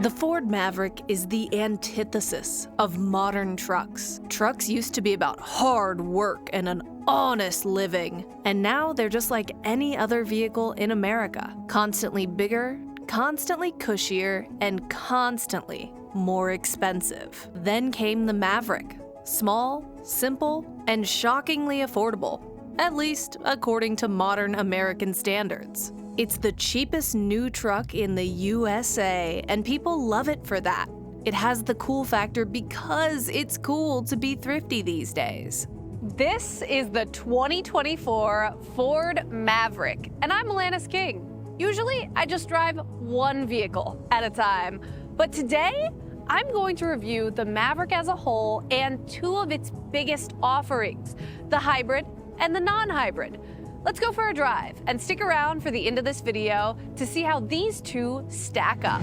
The Ford Maverick is the antithesis of modern trucks. Trucks used to be about hard work and an honest living, and now they're just like any other vehicle in America. Constantly bigger, constantly cushier, and constantly more expensive. Then came the Maverick. Small, simple, and shockingly affordable, at least according to modern American standards. It's the cheapest new truck in the USA, and people love it for that. It has the cool factor because it's cool to be thrifty these days. This is the 2024 Ford Maverick, and I'm Alanis King. Usually, I just drive one vehicle at a time, but today, I'm going to review the Maverick as a whole and two of its biggest offerings, the hybrid and the non-hybrid. Let's go for a drive and stick around for the end of this video to see how these two stack up.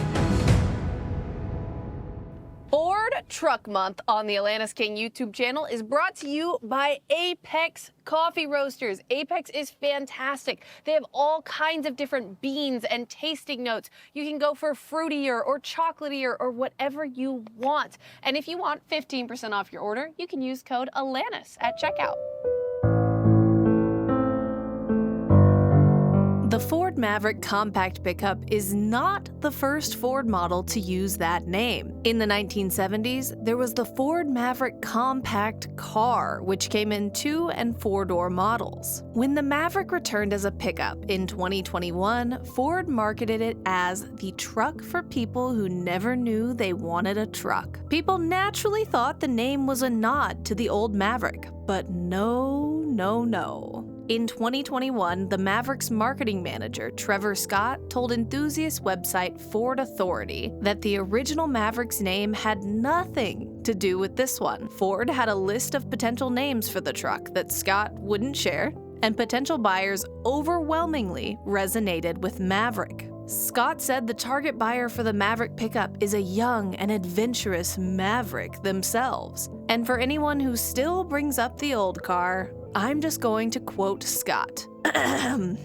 Ford Truck Month on the Alanis King YouTube channel is brought to you by Apex Coffee Roasters. Apex is fantastic. They have all kinds of different beans and tasting notes. You can go for fruitier or chocolatier or whatever you want. And if you want 15% off your order, you can use code Alanis at checkout. The Ford Maverick compact pickup is not the first Ford model to use that name. In the 1970s, there was the Ford Maverick compact car, which came in 2- and 4-door models. When the Maverick returned as a pickup in 2021, Ford marketed it as the truck for people who never knew they wanted a truck. People naturally thought the name was a nod to the old Maverick, but no. In 2021, the Maverick's marketing manager, Trevor Scott, told enthusiast website Ford Authority that the original Maverick's name had nothing to do with this one. Ford had a list of potential names for the truck that Scott wouldn't share, and potential buyers overwhelmingly resonated with Maverick. Scott said the target buyer for the Maverick pickup is a young and adventurous Maverick themselves. And for anyone who still brings up the old car, I'm just going to quote Scott.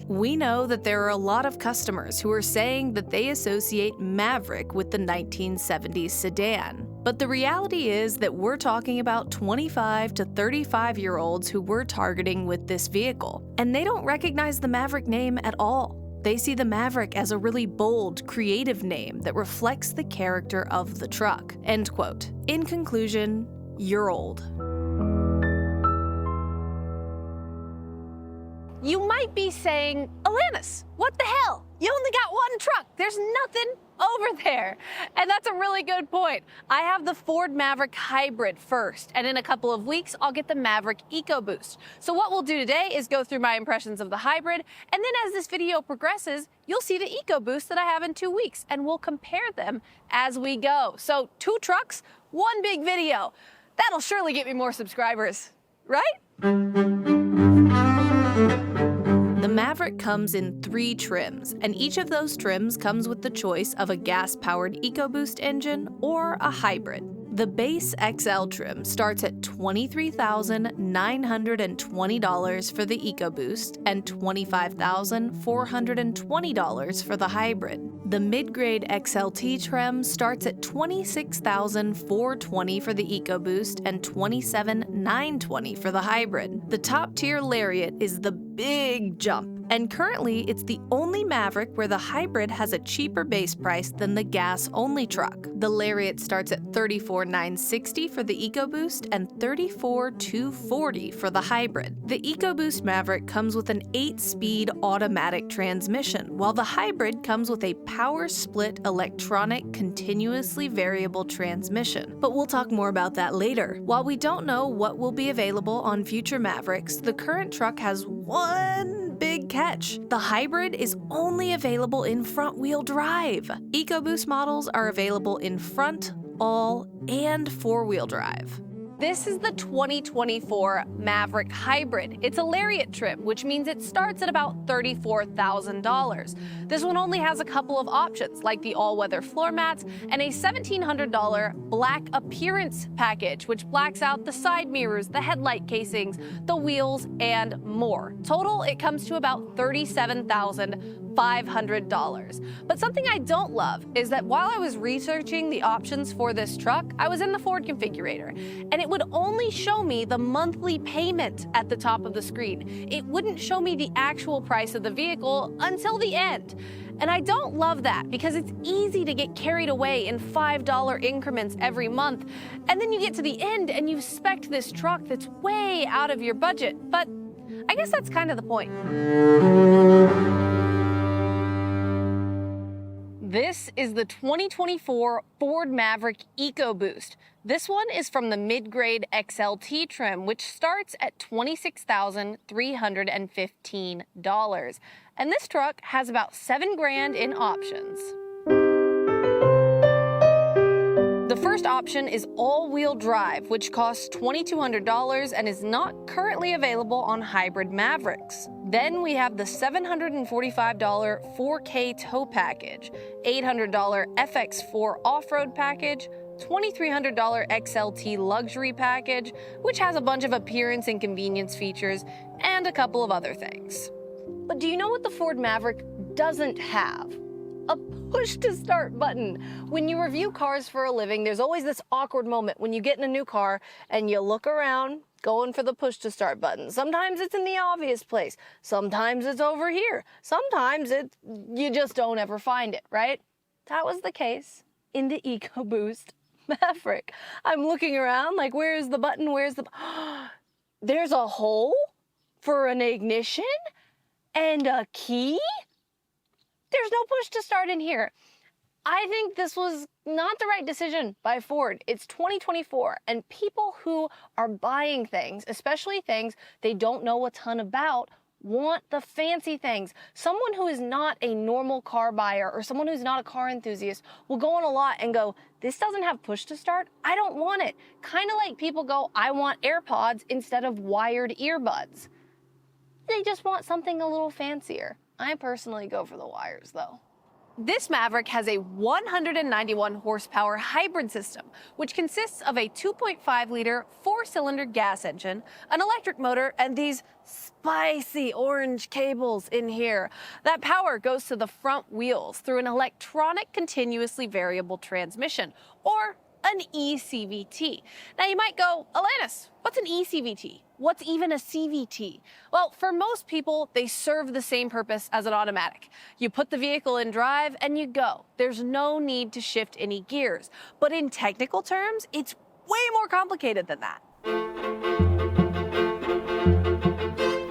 We know that there are a lot of customers who are saying that they associate Maverick with the 1970s sedan. But the reality is that we're talking about 25 to 35-year-olds who we're targeting with this vehicle, and they don't recognize the Maverick name at all. They see the Maverick as a really bold, creative name that reflects the character of the truck. End quote. In conclusion, you're old. You might be saying, Alanis, what the hell? You only got one truck. There's nothing over there. And that's a really good point. I have the Ford Maverick Hybrid first, and in a couple of weeks, I'll get the Maverick EcoBoost. So what we'll do today is go through my impressions of the hybrid, and then as this video progresses, you'll see the EcoBoost that I have in 2 weeks, and we'll compare them as we go. So 2 trucks, 1 big video. That'll surely get me more subscribers, right? The Maverick comes in 3 trims, and each of those trims comes with the choice of a gas-powered EcoBoost engine or a hybrid. The base XL trim starts at $23,920 for the EcoBoost and $25,420 for the hybrid. The mid-grade XLT trim starts at $26,420 for the EcoBoost and $27,920 for the hybrid. The top-tier Lariat is the big jump, and currently it's the only Maverick where the hybrid has a cheaper base price than the gas-only truck. The Lariat starts at $34,960 for the EcoBoost and $34,240 for the hybrid. The EcoBoost Maverick comes with an 8-speed automatic transmission, while the hybrid comes with a PowerSplit electronic continuously variable transmission. But we'll talk more about that later. While we don't know what will be available on future Mavericks, the current truck has one big catch. The hybrid is only available in front-wheel drive. EcoBoost models are available in front, all, and 4-wheel drive. This is the 2024 Maverick Hybrid. It's a Lariat trim, which means it starts at about $34,000. This one only has a couple of options, like the all-weather floor mats and a $1,700 black appearance package, which blacks out the side mirrors, the headlight casings, the wheels, and more. Total, it comes to about $37,000 $500. But something I don't love is that while I was researching the options for this truck, I was in the Ford configurator, and it would only show me the monthly payment at the top of the screen. It wouldn't show me the actual price of the vehicle until the end. And I don't love that because it's easy to get carried away in $5 increments every month. And then you get to the end and you've spec'd this truck that's way out of your budget. But I guess that's kind of the point. This is the 2024 Ford Maverick EcoBoost. This one is from the mid-grade XLT trim, which starts at $26,315. And this truck has about $7,000 in options. The first option is all-wheel drive, which costs $2,200 and is not currently available on hybrid Mavericks. Then we have the $745 4K tow package, $800 FX4 off-road package, $2,300 XLT luxury package, which has a bunch of appearance and convenience features, and a couple of other things. But do you know what the Ford Maverick doesn't have? A push-to-start button. When you review cars for a living, there's always this awkward moment when you get in a new car and you look around going for the push-to-start button. Sometimes it's in the obvious place. Sometimes it's over here. Sometimes you just don't ever find it, right? That was the case in the EcoBoost Maverick. I'm looking around like, where's the button? Where's the... There's a hole for an ignition and a key? There's no push to start in here. I think this was not the right decision by Ford. It's 2024, and people who are buying things, especially things they don't know a ton about, want the fancy things. Someone who is not a normal car buyer or someone who's not a car enthusiast will go on a lot and go, this doesn't have push to start, I don't want it. Kind of like people go, I want AirPods instead of wired earbuds. They just want something a little fancier. I personally go for the wires, though. This Maverick has a 191 horsepower hybrid system, which consists of a 2.5-liter 4-cylinder gas engine, an electric motor, and these spicy orange cables in here. That power goes to the front wheels through an electronic continuously variable transmission, or an eCVT. Now you might go, Alanis, what's an eCVT? What's even a CVT? Well, for most people, they serve the same purpose as an automatic. You put the vehicle in drive and you go. There's no need to shift any gears. But in technical terms, it's way more complicated than that.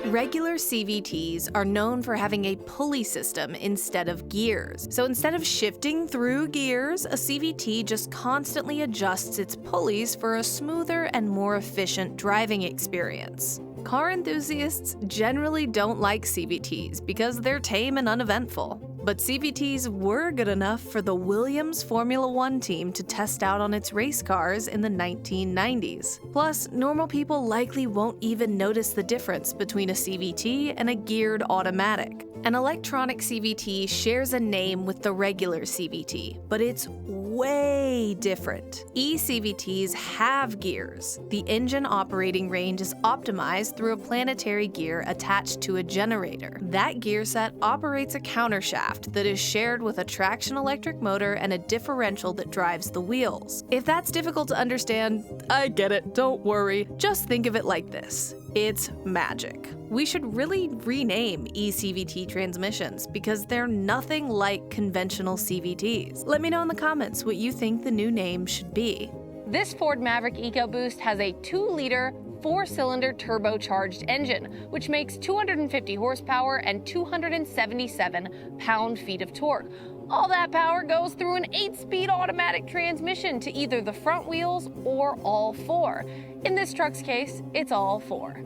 Regular CVTs are known for having a pulley system instead of gears. So instead of shifting through gears, a CVT just constantly adjusts its pulleys for a smoother and more efficient driving experience. Car enthusiasts generally don't like CVTs because they're tame and uneventful. But CVTs were good enough for the Williams Formula One team to test out on its race cars in the 1990s. Plus, normal people likely won't even notice the difference between a CVT and a geared automatic. An electronic CVT shares a name with the regular CVT, but it's way different. eCVTs have gears. The engine operating range is optimized through a planetary gear attached to a generator. That gear set operates a countershaft that is shared with a traction electric motor and a differential that drives the wheels. If that's difficult to understand, I get it, don't worry. Just think of it like this. It's magic. We should really rename eCVT transmissions because they're nothing like conventional CVTs. Let me know in the comments what you think the new name should be. This Ford Maverick EcoBoost has a 2-liter 4-cylinder turbocharged engine, which makes 250 horsepower and 277 pound-feet of torque. All that power goes through an 8-speed automatic transmission to either the front wheels or all 4. In this truck's case, it's all 4.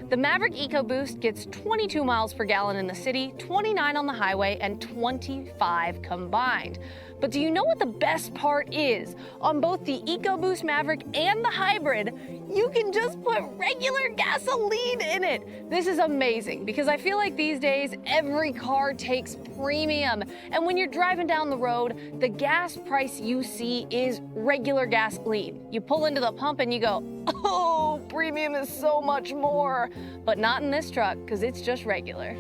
The Maverick EcoBoost gets 22 miles per gallon in the city, 29 on the highway, and 25 combined. But do you know what the best part is? On both the EcoBoost Maverick and the hybrid, you can just put regular gasoline in it. This is amazing because I feel like these days every car takes premium. And when you're driving down the road, the gas price you see is regular gasoline. You pull into the pump and you go, oh, premium is so much more. But not in this truck because it's just regular.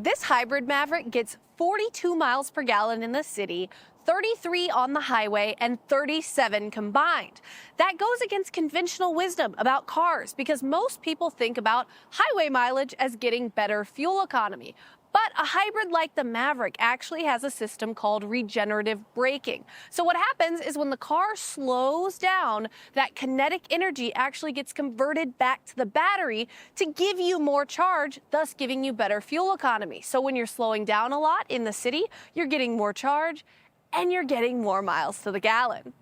This hybrid Maverick gets 42 miles per gallon in the city, 33 on the highway, and 37 combined. That goes against conventional wisdom about cars because most people think about highway mileage as getting better fuel economy. But a hybrid like the Maverick actually has a system called regenerative braking. So what happens is when the car slows down, that kinetic energy actually gets converted back to the battery to give you more charge, thus giving you better fuel economy. So when you're slowing down a lot in the city, you're getting more charge and you're getting more miles to the gallon.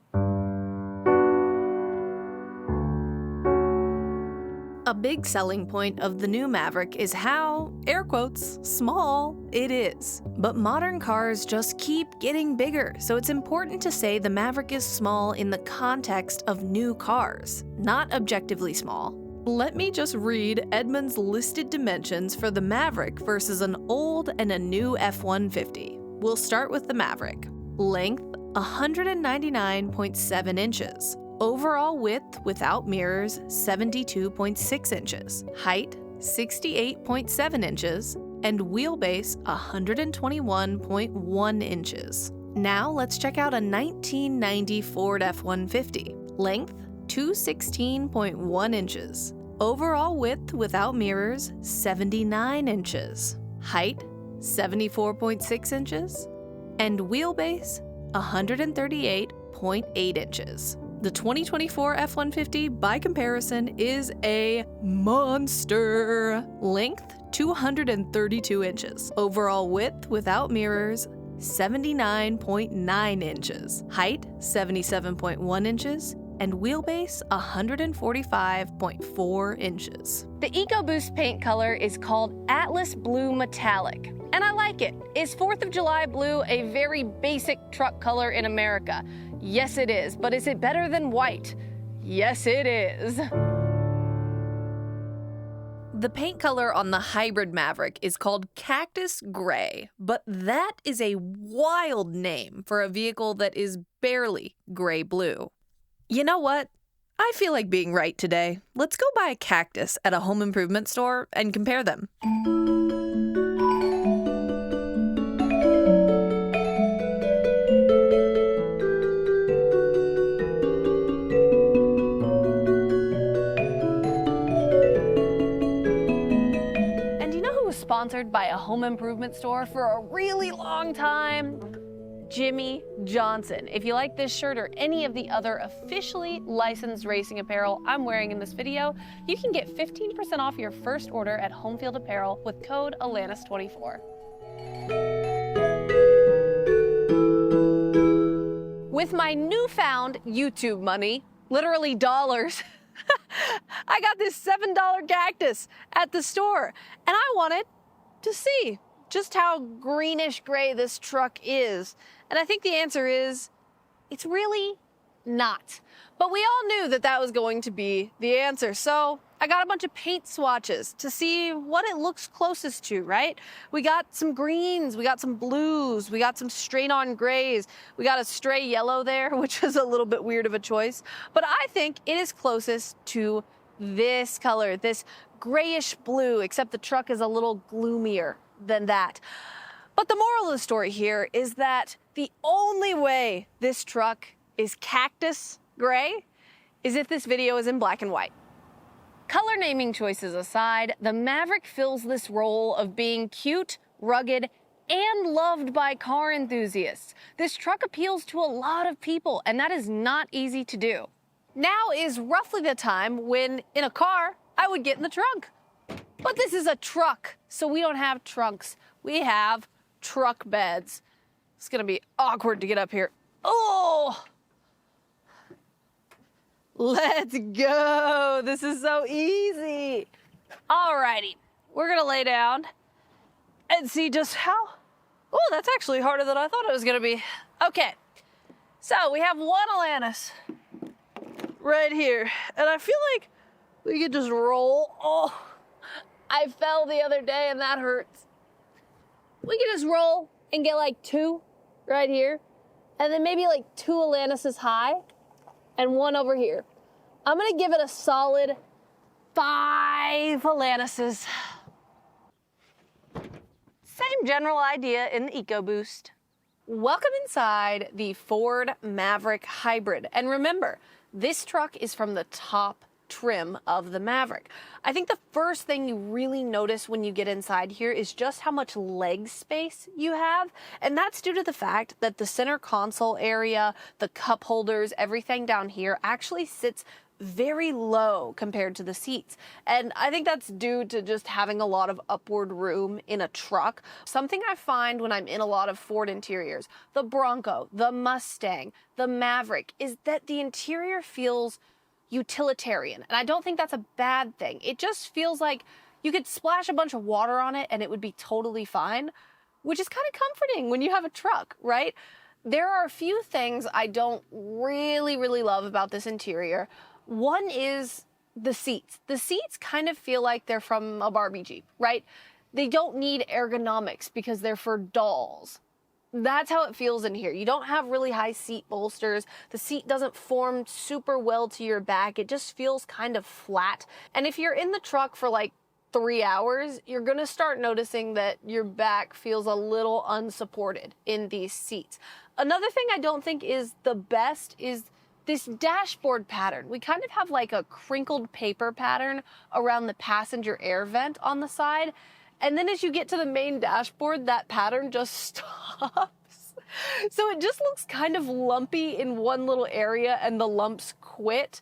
A big selling point of the new Maverick is how, air quotes, small it is. But modern cars just keep getting bigger, so it's important to say the Maverick is small in the context of new cars, not objectively small. Let me just read Edmunds' listed dimensions for the Maverick versus an old and a new F-150. We'll start with the Maverick. Length, 199.7 inches. Overall width without mirrors, 72.6 inches. Height, 68.7 inches. And wheelbase, 121.1 inches. Now let's check out a 1990 Ford F-150. Length, 216.1 inches. Overall width without mirrors, 79 inches. Height, 74.6 inches. And wheelbase, 138.8 inches. The 2024 F-150, by comparison, is a monster. Length, 232 inches. Overall width without mirrors, 79.9 inches. Height, 77.1 inches. And wheelbase, 145.4 inches. The EcoBoost paint color is called Atlas Blue Metallic, and I like it. Is 4th of July blue a very basic truck color in America? Yes, it is. But is it better than white? Yes, it is. The paint color on the hybrid Maverick is called Cactus Gray, but that is a wild name for a vehicle that is barely gray-blue. You know what? I feel like being right today. Let's go buy a cactus at a home improvement store and compare them. Sponsored by a home improvement store for a really long time? Jimmy Johnson. If you like this shirt or any of the other officially licensed racing apparel I'm wearing in this video, you can get 15% off your first order at Homefield Apparel with code Alanis24. With my newfound YouTube money, literally dollars, I got this $7 cactus at the store, and I wanted to see just how greenish gray this truck is. And I think the answer is, it's really not. But we all knew that that was going to be the answer. So I got a bunch of paint swatches to see what it looks closest to, right? We got some greens, we got some blues, we got some straight-on grays, we got a stray yellow there, which is a little bit weird of a choice. But I think it is closest to this color, this grayish blue, except the truck is a little gloomier than that. But the moral of the story here is that the only way this truck is cactus gray is if this video is in black and white. Color naming choices aside, the Maverick fills this role of being cute, rugged, and loved by car enthusiasts. This truck appeals to a lot of people, and that is not easy to do. Now is roughly the time when, in a car, I would get in the trunk. But this is a truck, so we don't have trunks. We have truck beds. It's gonna be awkward to get up here. Oh! Let's go. This is so easy. Alrighty, we're gonna lay down and see just how, oh, that's actually harder than I thought it was gonna be. Okay, so we have one Alanis right here, and I feel like we could just roll. Oh, I fell the other day and that hurts. We could just roll and get like two right here, and then maybe like two Alanises high and one over here. I'm gonna give it a solid 5 Alanises. same general idea in the EcoBoost. Welcome inside the Ford Maverick Hybrid. And remember, this truck is from the top trim of the Maverick. I think the first thing you really notice when you get inside here is just how much leg space you have. And that's due to the fact that the center console area, the cup holders, everything down here actually sits very low compared to the seats. And I think that's due to just having a lot of upward room in a truck. Something I find when I'm in a lot of Ford interiors, the Bronco, the Mustang, the Maverick, is that the interior feels utilitarian. And I don't think that's a bad thing. It just feels like you could splash a bunch of water on it and it would be totally fine, which is kind of comforting when you have a truck, right? There are a few things I don't really love about this interior. One is the seats. The seats kind of feel like they're from a Barbie Jeep, right? They don't need ergonomics because they're for dolls. That's how it feels in here. You don't have really high seat bolsters. The seat doesn't form super well to your back. It just feels kind of flat. And if you're in the truck for like 3 hours, you're gonna start noticing that your back feels a little unsupported in these seats. Another thing I don't think is the best is this dashboard pattern. We kind of have like a crinkled paper pattern around the passenger air vent on the side. And then as you get to the main dashboard, that pattern just stops. So it just looks kind of lumpy in one little area and the lumps quit.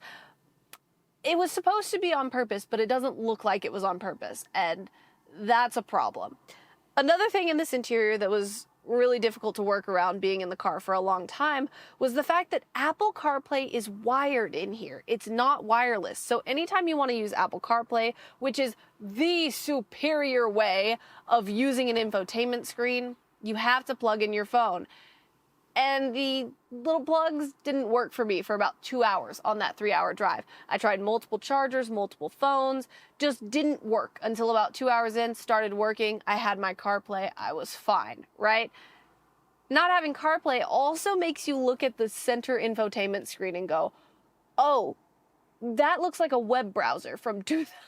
It was supposed to be on purpose, but it doesn't look like it was on purpose. And that's a problem. Another thing in this interior that was really difficult to work around being in the car for a long time was the fact that Apple CarPlay is wired in here. It's not wireless. So anytime you want to use Apple CarPlay, which is the superior way of using an infotainment screen, you have to plug in your phone. And the little plugs didn't work for me for about 2 hours on that 3-hour drive. I tried multiple chargers, multiple phones, just didn't work until about 2 hours in, started working. I had my CarPlay, I was fine, right? Not having CarPlay also makes you look at the center infotainment screen and go, oh, that looks like a web browser from 2004.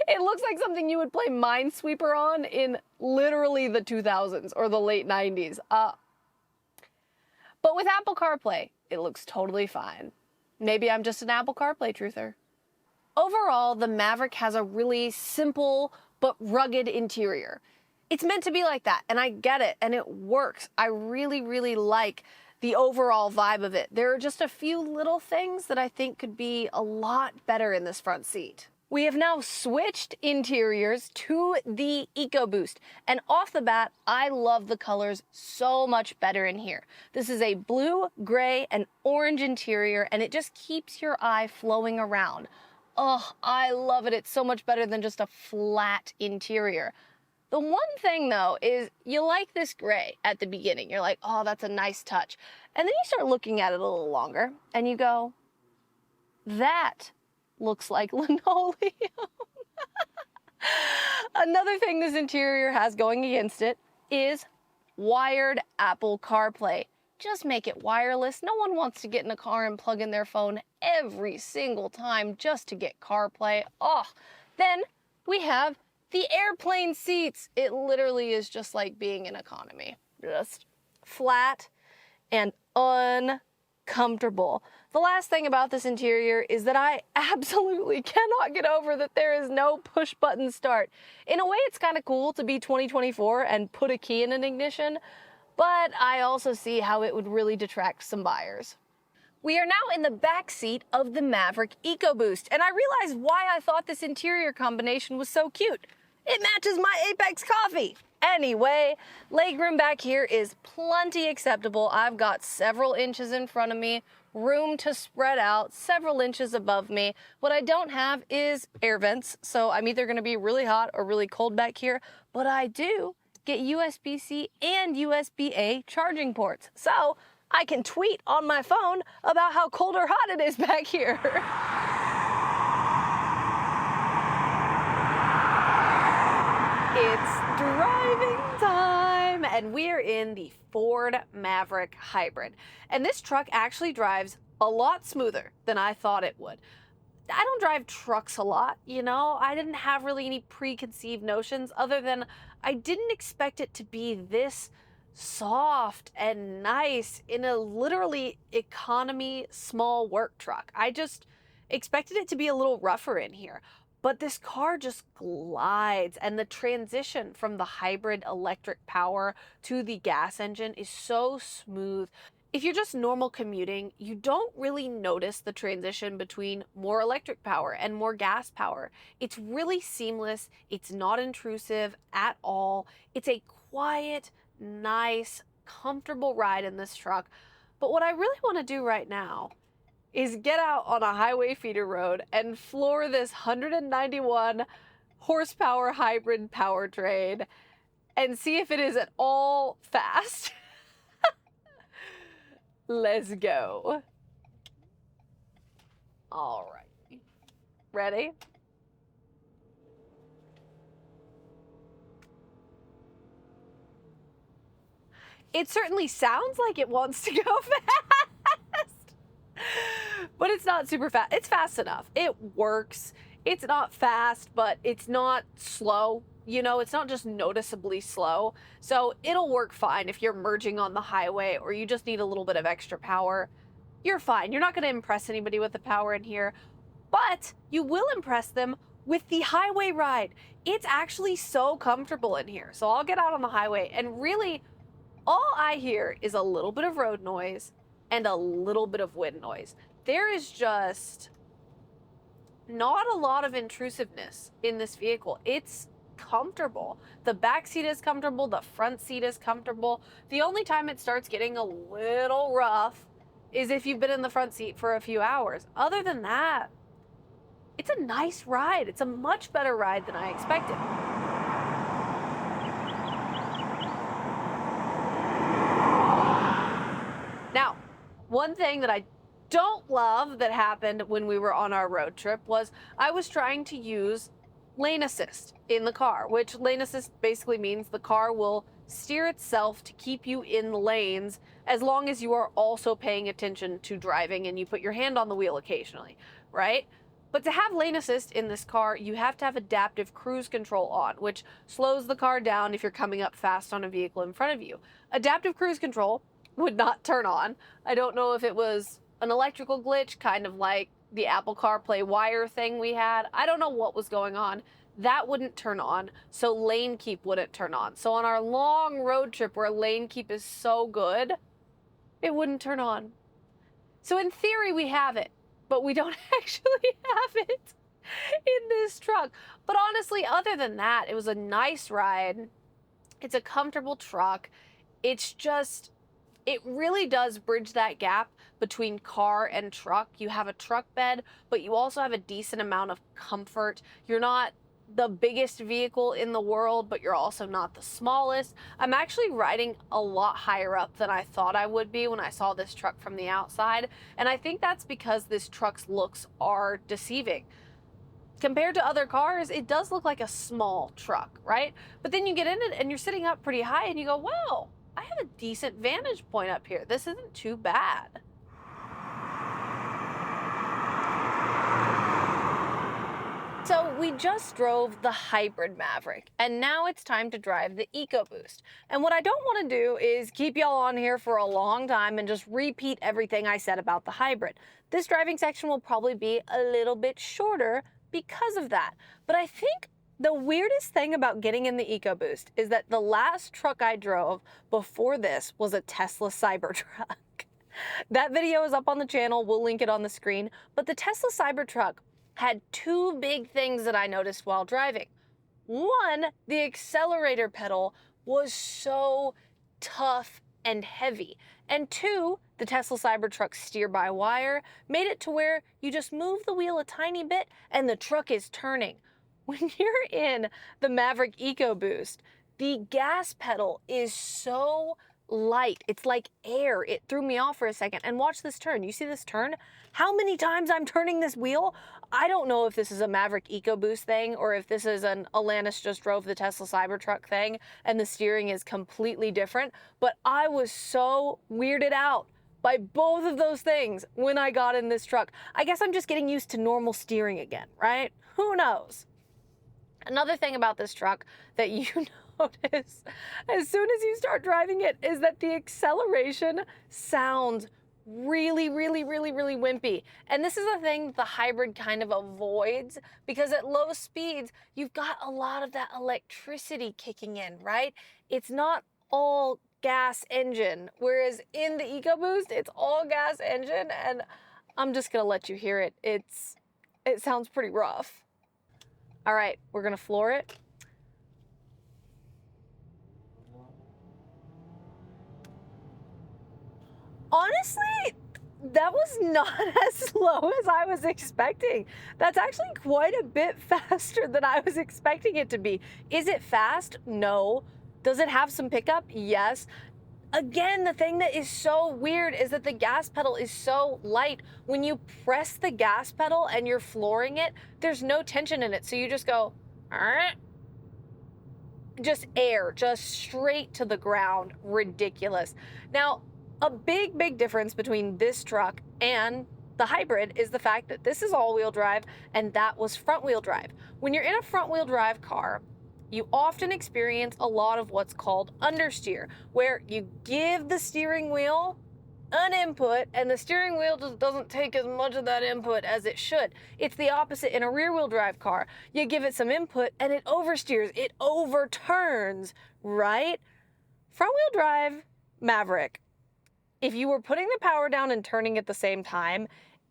It looks like something you would play Minesweeper on in literally the 2000s or the late 90s. But with Apple CarPlay, it looks totally fine. Maybe I'm just an Apple CarPlay truther. Overall, the Maverick has a really simple but rugged interior. It's meant to be like that, and I get it, and it works. I really like the overall vibe of it. There are just a few little things that I think could be a lot better in this front seat. We have now switched interiors to the EcoBoost, and off the bat, I love the colors so much better in here. This is a blue, gray, and orange interior, and it just keeps your eye flowing around. Oh, I love it. It's so much better than just a flat interior. The one thing though is you like this gray at the beginning. You're like, oh, that's a nice touch. And then you start looking at it a little longer, and you go, that looks like linoleum. Another thing this interior has going against it is wired Apple CarPlay. Just make it wireless. No one wants to get in a car and plug in their phone every single time just to get CarPlay. Oh, then we have the airplane seats. It literally is just like being in economy. Just flat and uncomfortable. The last thing about this interior is that I absolutely cannot get over that there is no push button start. In a way, it's kind of cool to be 2024 and put a key in an ignition, but I also see how it would really detract some buyers. We are now in the back seat of the Maverick EcoBoost, and I realized why I thought this interior combination was so cute. It matches my Apex coffee. Anyway, legroom back here is plenty acceptable. I've got several inches in front of me, room to spread out, several inches above me. What I don't have is air vents, so I'm either gonna be really hot or really cold back here, but I do get USB-C and USB-A charging ports. So I can tweet on my phone about how cold or hot it is back here. It's driving time, and we're in the Ford Maverick Hybrid. And this truck actually drives a lot smoother than I thought it would. I don't drive trucks a lot, you know? I didn't have really any preconceived notions other than I didn't expect it to be this soft and nice in a literally economy small work truck. I just expected it to be a little rougher in here. But this car just glides, and the transition from the hybrid electric power to the gas engine is so smooth. If you're just normal commuting, you don't really notice the transition between more electric power and more gas power. It's really seamless. It's not intrusive at all. It's a quiet, nice, comfortable ride in this truck. But what I really want to do right now is get out on a highway feeder road and floor this 191 horsepower hybrid powertrain and see if it is at all fast. Let's go. All right. Ready? It certainly sounds like it wants to go fast, but it's not super fast. It's fast enough. It works. It's not fast, but it's not slow. You know, it's not just noticeably slow. So it'll work fine if you're merging on the highway or you just need a little bit of extra power. You're fine. You're not going to impress anybody with the power in here, but you will impress them with the highway ride. It's actually so comfortable in here. So I'll get out on the highway, and really all I hear is a little bit of road noise and a little bit of wind noise. There is just not a lot of intrusiveness in this vehicle. It's comfortable. The back seat is comfortable. The front seat is comfortable. The only time it starts getting a little rough is if you've been in the front seat for a few hours. Other than that, it's a nice ride. It's a much better ride than I expected. Now, one thing that I don't love that happened when we were on our road trip was I was trying to use lane assist in the car, which lane assist basically means the car will steer itself to keep you in the lanes as long as you are also paying attention to driving and you put your hand on the wheel occasionally, right? But to have lane assist in this car, you have to have adaptive cruise control on, which slows the car down if you're coming up fast on a vehicle in front of you. Adaptive cruise control would not turn on. I don't know if it was an electrical glitch, kind of like the Apple CarPlay wire thing we had. I don't know what was going on. That wouldn't turn on, so lane keep wouldn't turn on. So on our long road trip where lane keep is so good, it wouldn't turn on. So in theory we have it, but we don't actually have it in this truck. But honestly, other than that, it was a nice ride. It's a comfortable truck. It's just, it really does bridge that gap between car and truck. You have a truck bed, but you also have a decent amount of comfort. You're not the biggest vehicle in the world, but you're also not the smallest. I'm actually riding a lot higher up than I thought I would be when I saw this truck from the outside. And I think that's because this truck's looks are deceiving. Compared to other cars, it does look like a small truck, right? But then you get in it and you're sitting up pretty high and you go, wow, I have a decent vantage point up here. This isn't too bad. So we just drove the hybrid Maverick, and now it's time to drive the EcoBoost. And what I don't want to do is keep y'all on here for a long time and just repeat everything I said about the hybrid. This driving section will probably be a little bit shorter because of that. But I think the weirdest thing about getting in the EcoBoost is that the last truck I drove before this was a Tesla Cybertruck. That video is up on the channel. We'll link it on the screen. But the Tesla Cybertruck had two big things that I noticed while driving. One, the accelerator pedal was so tough and heavy. And two, the Tesla Cybertruck steer-by-wire made it to where you just move the wheel a tiny bit and the truck is turning. When you're in the Maverick EcoBoost, the gas pedal is so light. It's like air. It threw me off for a second. And watch this turn. You see this turn? How many times I'm turning this wheel? I don't know if this is a Maverick EcoBoost thing or if this is an Alanis just drove the Tesla Cybertruck thing and the steering is completely different, but I was so weirded out by both of those things when I got in this truck. I guess I'm just getting used to normal steering again, right? Who knows? Another thing about this truck that you notice as soon as you start driving it is that the acceleration sounds really wimpy. And this is a thing the hybrid kind of avoids, because at low speeds, you've got a lot of that electricity kicking in, right? It's not all gas engine, whereas in the EcoBoost, it's all gas engine, and I'm just gonna let you hear it. It sounds pretty rough. All right, we're gonna floor it. Honestly, that was not as slow as I was expecting. That's actually quite a bit faster than I was expecting it to be. Is it fast? No. Does it have some pickup? Yes. Again, the thing that is so weird is that the gas pedal is so light. When you press the gas pedal and you're flooring it, there's no tension in it. So you just go, just air, just straight to the ground. Ridiculous. Now, a big difference between this truck and the hybrid is the fact that this is all-wheel drive and that was front-wheel drive. When you're in a front-wheel drive car, you often experience a lot of what's called understeer, where you give the steering wheel an input and the steering wheel just doesn't take as much of that input as it should. It's the opposite in a rear-wheel drive car. You give it some input and it oversteers, it overturns, right? Front-wheel drive Maverick, if you were putting the power down and turning at the same time,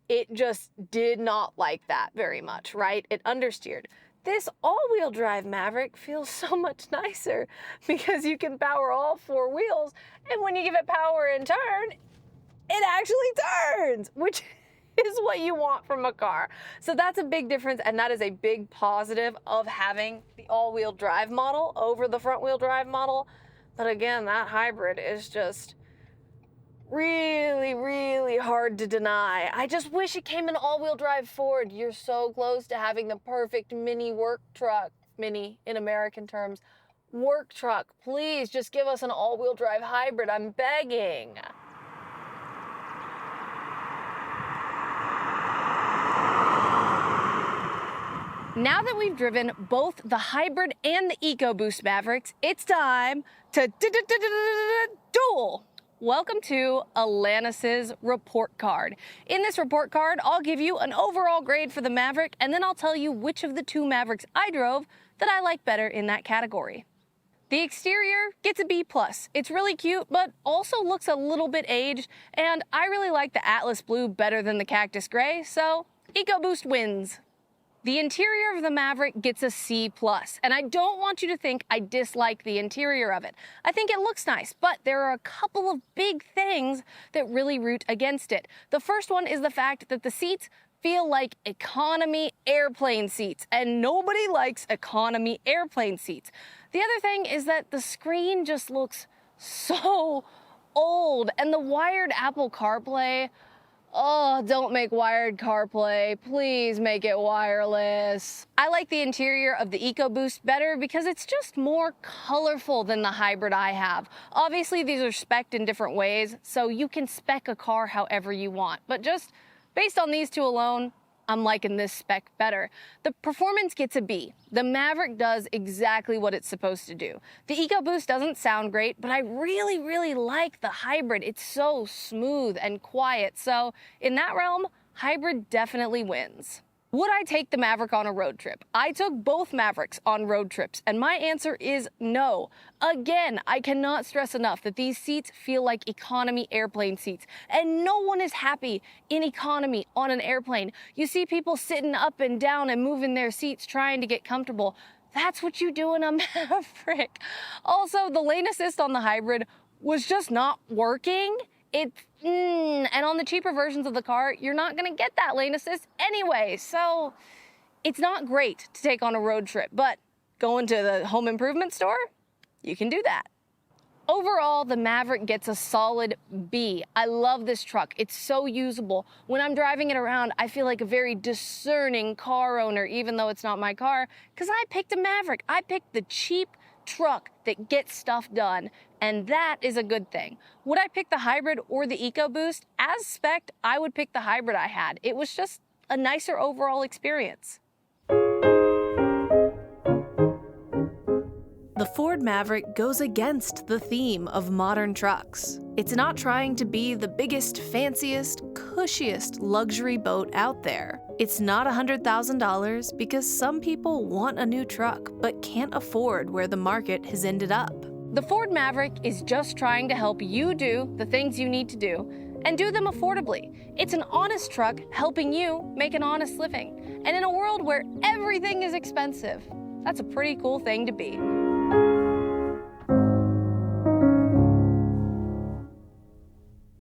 it just did not like that very much, right? It understeered. This all-wheel drive Maverick feels so much nicer because you can power all four wheels, and when you give it power and turn, it actually turns, which is what you want from a car. So that's a big difference, and that is a big positive of having the all-wheel drive model over the front-wheel drive model. But again, that hybrid is just really hard to deny. I just wish it came in all-wheel drive Ford. You're so close to having the perfect mini work truck, mini in American terms, work truck. Please just give us an all-wheel drive hybrid, I'm begging. Now that we've driven both the hybrid and the EcoBoost Mavericks, it's time to duel. Welcome to Alanis's report card. In this report card, I'll give you an overall grade for the Maverick, and then I'll tell you which of the two Mavericks I drove that I like better in that category. The exterior gets a B+. It's really cute, but also looks a little bit aged, and I really like the Atlas Blue better than the Cactus Gray, so EcoBoost wins. The interior of the Maverick gets a C+, and I don't want you to think I dislike the interior of it. I think it looks nice, but there are a couple of big things that really root against it. The first one is the fact that the seats feel like economy airplane seats, and nobody likes economy airplane seats. The other thing is that the screen just looks so old, and the wired Apple CarPlay, oh, don't make wired CarPlay. Please make it wireless. I like the interior of the EcoBoost better because it's just more colorful than the hybrid I have. Obviously, these are spec'd in different ways, so you can spec a car however you want. But just based on these two alone, I'm liking this spec better. The performance gets a B. The Maverick does exactly what it's supposed to do. The EcoBoost doesn't sound great, but I really like the hybrid. It's so smooth and quiet. So in that realm, hybrid definitely wins. Would I take the Maverick on a road trip? I took both Mavericks on road trips, and my answer is no. Again, I cannot stress enough that these seats feel like economy airplane seats, and no one is happy in economy on an airplane. You see people sitting up and down and moving their seats trying to get comfortable. That's what you do in a Maverick. Also, the lane assist on the hybrid was just not working. And on the cheaper versions of the car, you're not gonna get that lane assist anyway, so it's not great to take on a road trip, but going to the home improvement store, you can do that. Overall, the Maverick gets a solid B. I love this truck. It's so usable. When I'm driving it around, I feel like a very discerning car owner, even though it's not my car, because I picked a Maverick. I picked the cheap, truck that gets stuff done, and that is a good thing. Would I pick the hybrid or the EcoBoost? As spec'd, I would pick the hybrid I had. It was just a nicer overall experience. The Ford Maverick goes against the theme of modern trucks. It's not trying to be the biggest, fanciest, cushiest luxury boat out there. It's not $100,000 because some people want a new truck but can't afford where the market has ended up. The Ford Maverick is just trying to help you do the things you need to do and do them affordably. It's an honest truck helping you make an honest living. And in a world where everything is expensive, that's a pretty cool thing to be.